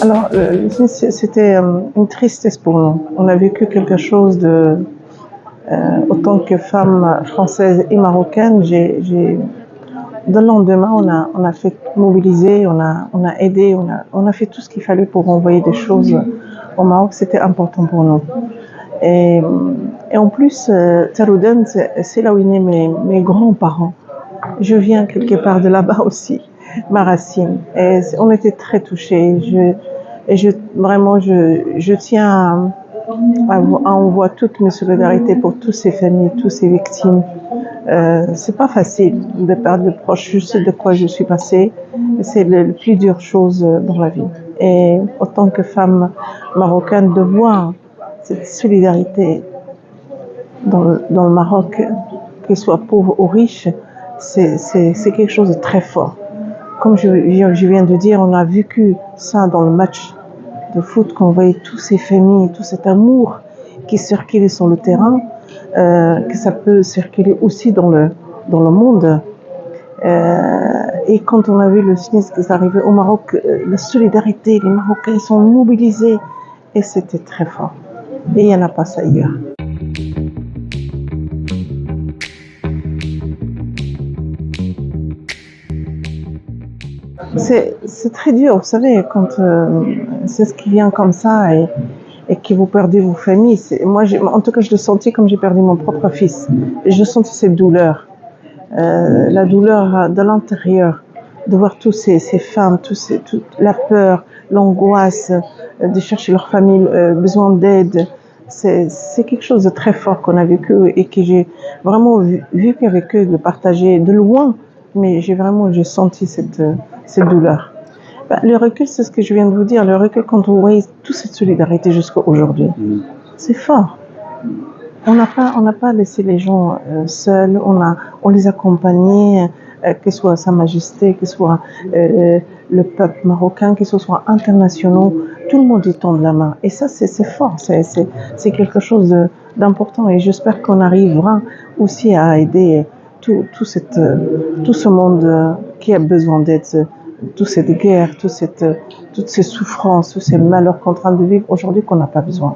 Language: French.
Alors, c'était une tristesse pour nous. On a vécu quelque chose de... autant que femme française et marocaine, de le lendemain, on a fait mobiliser, on a aidé, on a fait tout ce qu'il fallait pour envoyer des choses au Maroc. C'était important pour nous. Et, et en plus, Taroudant, c'est là où est né mes grands-parents. Je viens quelque part de là-bas aussi, ma racine. Et on était très touchés. Vraiment, je tiens à envoyer toutes mes solidarités pour toutes ces familles, toutes ces victimes. C'est pas facile de perdre de proches. Je sais de quoi je suis passée. C'est la plus dure chose dans la vie. Et autant que femme marocaine, de voir cette solidarité dans le Maroc, qu'il soit pauvre ou riche, c'est quelque chose de très fort. Comme je viens de dire, on a vécu ça dans le match de foot, qu'on voyait tous ces familles, tout cet amour qui circulait sur le terrain, que ça peut circuler aussi dans le monde. Et quand on a vu le sinistre qui est arrivé au Maroc, la solidarité, les Marocains sont mobilisés et c'était très fort. Et il n'y en a pas ça ailleurs. C'est très dur, vous savez, quand c'est ce qui vient comme ça et que vous perdez vos familles. Moi, en tout cas, je le sentis comme j'ai perdu mon propre fils. Et je sentis cette douleur, la douleur de l'intérieur, de voir toutes ces femmes, toute la peur, l'angoisse de chercher leur famille, besoin d'aide. C'est quelque chose de très fort qu'on a vécu et que j'ai vraiment vécu avec eux, de partager de loin, mais j'ai senti cette douleur. Le recul, c'est ce que je viens de vous dire, le recul quand on voit toute cette solidarité jusqu'à aujourd'hui, c'est fort. On n'a pas laissé les gens seuls, on les accompagnait, que ce soit Sa Majesté, que ce soit le peuple marocain, que ce soit internationaux, tout le monde y tend la main. Et ça, c'est fort, c'est quelque chose d'important. Et j'espère qu'on arrivera aussi à aider tout ce monde qui a besoin d'aide, toute cette guerre, toutes ces souffrances, tous ces malheurs qu'on est en train de vivre aujourd'hui qu'on n'a pas besoin.